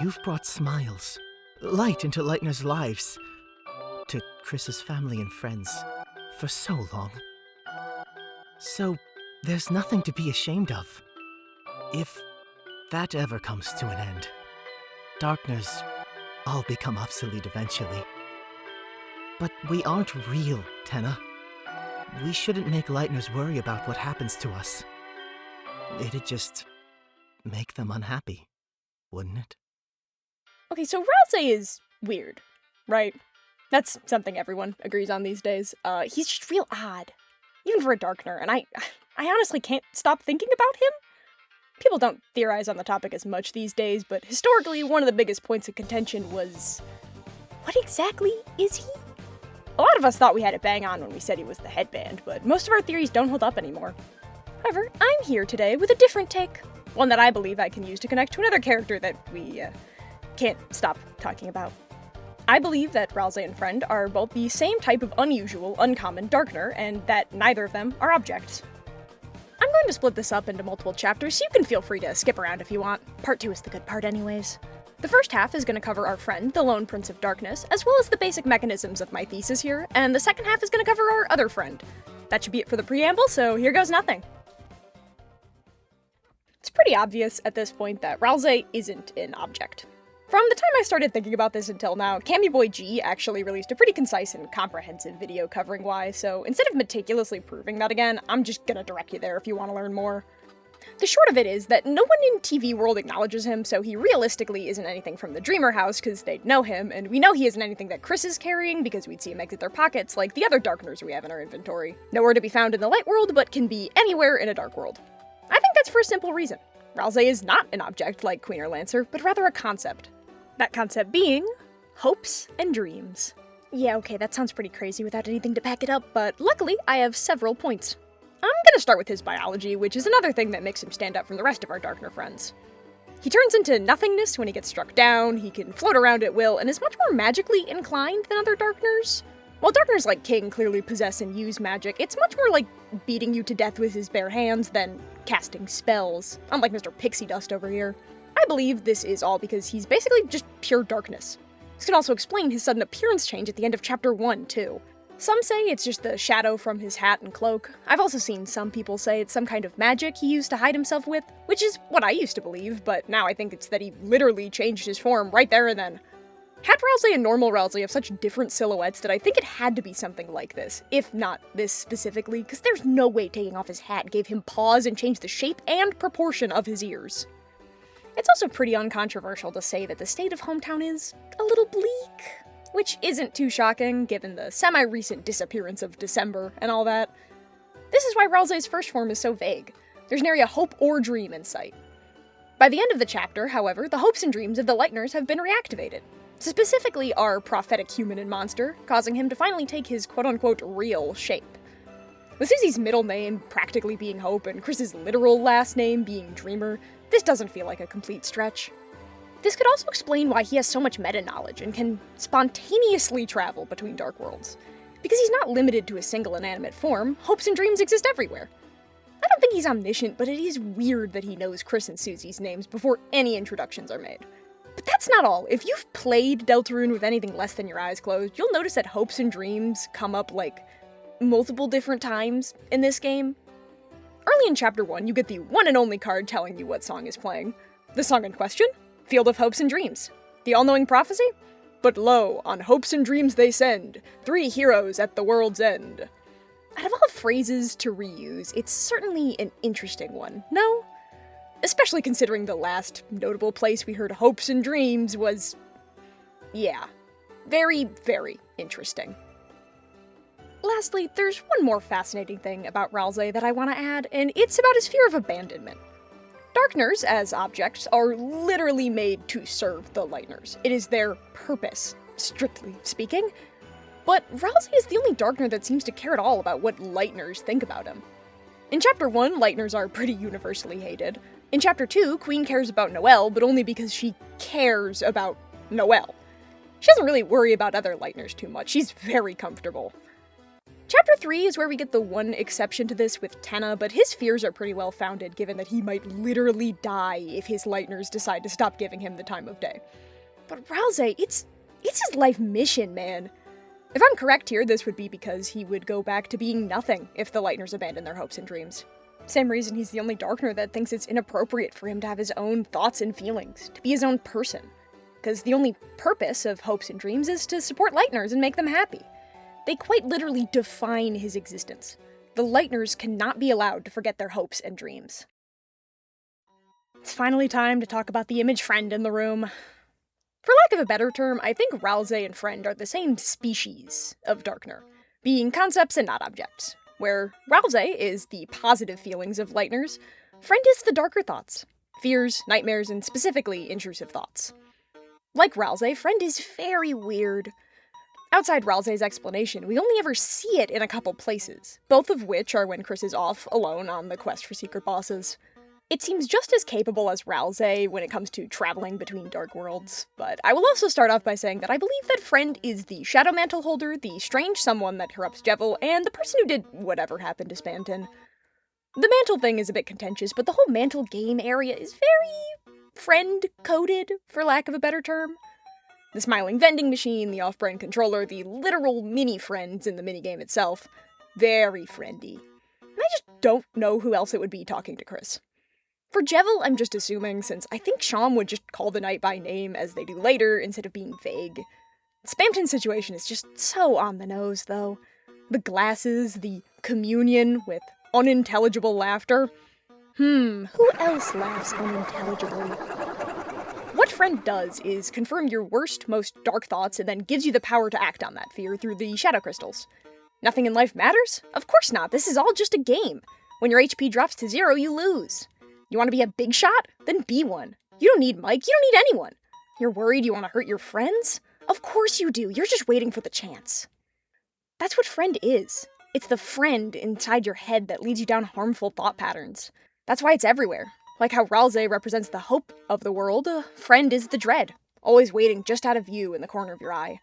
You've brought smiles, light into Lightner's lives, to Kris's family and friends, for so long. So, there's nothing to be ashamed of. If that ever comes to an end, Darkners all become obsolete eventually. But we aren't real, Tenna. We shouldn't make Lightners worry about what happens to us. It'd just make them unhappy, wouldn't it? Okay, so Ralsei is weird, right? That's something everyone agrees on these days. He's just real odd. Even for a Darkner, and I honestly can't stop thinking about him. People don't theorize on the topic as much these days, but historically, one of the biggest points of contention was... what exactly is he? A lot of us thought we had it bang on when we said he was the headband, but most of our theories don't hold up anymore. However, I'm here today with a different take. One that I believe I can use to connect to another character that we, can't stop talking about. I believe that Ralsei and Friend are both the same type of unusual, uncommon Darkner, and that neither of them are objects. I'm going to split this up into multiple chapters, so you can feel free to skip around if you want. Part 2 is the good part anyways. The first half is going to cover our friend, the Lone Prince of Darkness, as well as the basic mechanisms of my thesis here, and the second half is going to cover our other friend. That should be it for the preamble, so here goes nothing. It's pretty obvious at this point that Ralsei isn't an object. From the time I started thinking about this until now, cammyboiG actually released a pretty concise and comprehensive video covering why, so instead of meticulously proving that again, I'm just gonna direct you there if you want to learn more. The short of it is that no one in TV world acknowledges him, so he realistically isn't anything from the Dreemurr house because they'd know him, and we know he isn't anything that Kris is carrying because we'd see him exit their pockets like the other Darkners we have in our inventory. Nowhere to be found in the light world, but can be anywhere in a dark world. I think that's for a simple reason. Ralsei is not an object like Queen or Lancer, but rather a concept. That concept being hopes and dreams. Yeah, okay, that sounds pretty crazy without anything to back it up, but luckily I have several points. I'm gonna start with his biology, which is another thing that makes him stand out from the rest of our Darkner friends. He turns into nothingness when he gets struck down, he can float around at will, and is much more magically inclined than other Darkners. While Darkners like King clearly possess and use magic, it's much more like beating you to death with his bare hands than casting spells, unlike Mr. Pixie Dust over here. I believe this is all because he's basically just pure darkness. This could also explain his sudden appearance change at the end of Chapter 1, too. Some say it's just the shadow from his hat and cloak. I've also seen some people say it's some kind of magic he used to hide himself with, which is what I used to believe, but now I think it's that he literally changed his form right there and then. Hat Ralsei and normal Ralsei have such different silhouettes that I think it had to be something like this, if not this specifically, because there's no way taking off his hat gave him paws and changed the shape and proportion of his ears. It's also pretty uncontroversial to say that the state of Hometown is a little bleak, which isn't too shocking given the semi-recent disappearance of December and all that. This is why Ralsei's first form is so vague. There's nary a hope or dream in sight. By the end of the chapter, however, the hopes and dreams of the Lightners have been reactivated. Specifically our prophetic human and monster, causing him to finally take his quote-unquote real shape. With Susie's middle name practically being Hope and Kris's literal last name being Dreemurr, this doesn't feel like a complete stretch. This could also explain why he has so much meta-knowledge and can spontaneously travel between dark worlds. Because he's not limited to a single inanimate form, hopes and dreams exist everywhere. I don't think he's omniscient, but it is weird that he knows Kris and Susie's names before any introductions are made. But that's not all. If you've played Deltarune with anything less than your eyes closed, you'll notice that hopes and dreams come up, multiple different times in this game. Early in Chapter 1, you get the one and only card telling you what song is playing. The song in question? Field of Hopes and Dreams. The all-knowing prophecy? But lo, on hopes and dreams they send, 3 heroes at the world's end. Out of all phrases to reuse, it's certainly an interesting one, no? Especially considering the last notable place we heard hopes and dreams was... yeah. Very, very interesting. Lastly, there's one more fascinating thing about Ralsei that I want to add, and it's about his fear of abandonment. Darkners, as objects, are literally made to serve the Lightners. It is their purpose, strictly speaking. But Ralsei is the only Darkner that seems to care at all about what Lightners think about him. In Chapter 1, Lightners are pretty universally hated. In Chapter 2, Queen cares about Noelle, but only because she cares about Noelle. She doesn't really worry about other Lightners too much, she's very comfortable. Chapter 3 is where we get the one exception to this with Tenna, but his fears are pretty well founded given that he might literally die if his Lightners decide to stop giving him the time of day. But Ralsei, it's his life mission, man. If I'm correct here, this would be because he would go back to being nothing if the Lightners abandon their hopes and dreams. Same reason he's the only Darkner that thinks it's inappropriate for him to have his own thoughts and feelings, to be his own person. Because the only purpose of hopes and dreams is to support Lightners and make them happy. They quite literally define his existence. The Lightners cannot be allowed to forget their hopes and dreams. It's finally time to talk about the image friend in the room. For lack of a better term, I think Ralsei and Friend are the same species of Darkner, being concepts and not objects. Where Ralsei is the positive feelings of Lightners, Friend is the darker thoughts, fears, nightmares, and specifically intrusive thoughts. Like Ralsei, Friend is very weird. Outside Ralsei's explanation, we only ever see it in a couple places, both of which are when Kris is off alone on the quest for secret bosses. It seems just as capable as Ralsei when it comes to traveling between dark worlds, but I will also start off by saying that I believe that Friend is the Shadow Mantle holder, the strange someone that corrupts Jevil, and the person who did whatever happened to Spanton. The mantle thing is a bit contentious, but the whole mantle game area is very Friend-coded, for lack of a better term. The smiling vending machine, the off-brand controller, the literal mini-friends in the minigame itself. Very friendy. And I just don't know who else it would be talking to Kris. For Jevil, I'm just assuming, since I think Sham would just call the knight by name as they do later, instead of being vague. Spamton's situation is just so on the nose, though. The glasses, the communion with unintelligible laughter. Who else laughs unintelligibly? What Friend does is confirm your worst, most dark thoughts and then gives you the power to act on that fear through the shadow crystals. Nothing in life matters? Of course not, this is all just a game. When your HP drops to 0, you lose. You want to be a big shot? Then be one. You don't need Mike, you don't need anyone. You're worried you want to hurt your friends? Of course you do, you're just waiting for the chance. That's what Friend is. It's the friend inside your head that leads you down harmful thought patterns. That's why it's everywhere. Like how Ralsei represents the hope of the world, Friend is the dread, always waiting just out of view in the corner of your eye.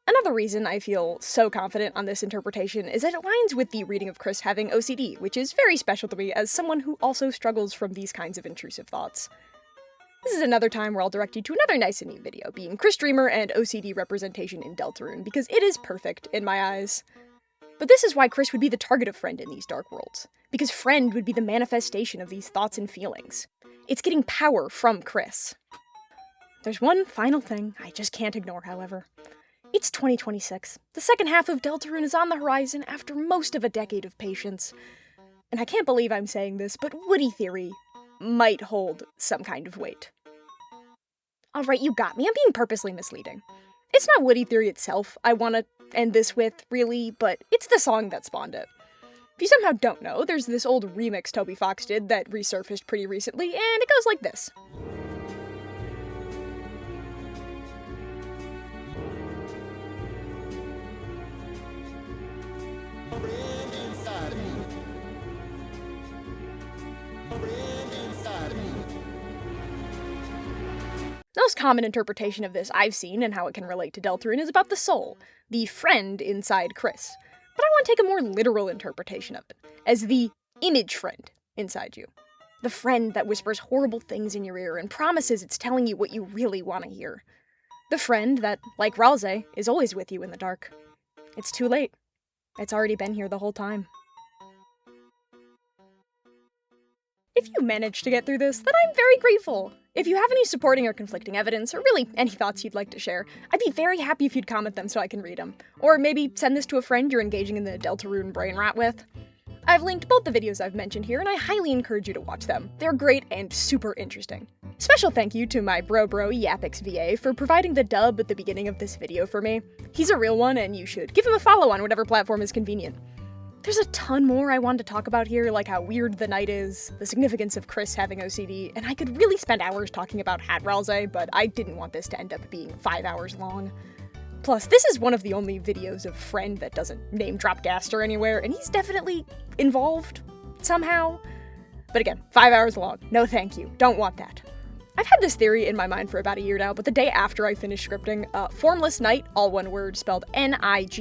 Another reason I feel so confident on this interpretation is that it aligns with the reading of Kris having OCD, which is very special to me as someone who also struggles from these kinds of intrusive thoughts. This is another time where I'll direct you to another nice and neat video, being Kris Dreemurr and OCD representation in Deltarune, because it is perfect in my eyes. But this is why Kris would be the target of Friend in these dark worlds, because Friend would be the manifestation of these thoughts and feelings. It's getting power from Kris. There's one final thing I just can't ignore, however. It's 2026. The second half of Deltarune is on the horizon after most of a decade of patience. And I can't believe I'm saying this, but Woody Theory might hold some kind of weight. Alright, you got me. I'm being purposely misleading. It's not Woody Theory itself I want to end this with, really, but it's the song that spawned it. If you somehow don't know, there's this old remix Toby Fox did that resurfaced pretty recently, and it goes like this. The most common interpretation of this I've seen and how it can relate to Deltarune is about the soul, the friend inside Kris. But I want to take a more literal interpretation of it, as the image friend inside you. The friend that whispers horrible things in your ear and promises it's telling you what you really want to hear. The friend that, like Ralsei, is always with you in the dark. It's too late. It's already been here the whole time. If you managed to get through this, then I'm very grateful. If you have any supporting or conflicting evidence, or really any thoughts you'd like to share, I'd be very happy if you'd comment them so I can read them. Or maybe send this to a friend you're engaging in the Deltarune brain rot with. I've linked both the videos I've mentioned here, and I highly encourage you to watch them. They're great and super interesting. Special thank you to my bro YapixVA for providing the dub at the beginning of this video for me. He's a real one, and you should give him a follow on whatever platform is convenient. There's a ton more I wanted to talk about here, like how weird the night is, the significance of Kris having OCD, and I could really spend hours talking about Hat Ralsei, but I didn't want this to end up being 5 hours long. Plus, this is one of the only videos of Friend that doesn't name drop Gaster anywhere, and he's definitely involved, somehow. But again, 5 hours long. No thank you. Don't want that. I've had this theory in my mind for about a year now, but the day after I finished scripting, Formless Night, all one word, spelled Night,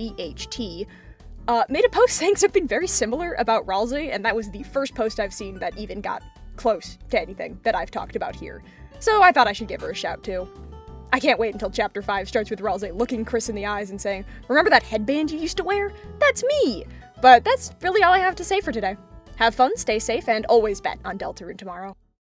made a post saying something very similar about Ralsei, and that was the first post I've seen that even got close to anything that I've talked about here. So I thought I should give her a shout too. I can't wait until Chapter 5 starts with Ralsei looking Kris in the eyes and saying, "Remember that headband you used to wear? That's me!" But that's really all I have to say for today. Have fun, stay safe, and always bet on Deltarune tomorrow.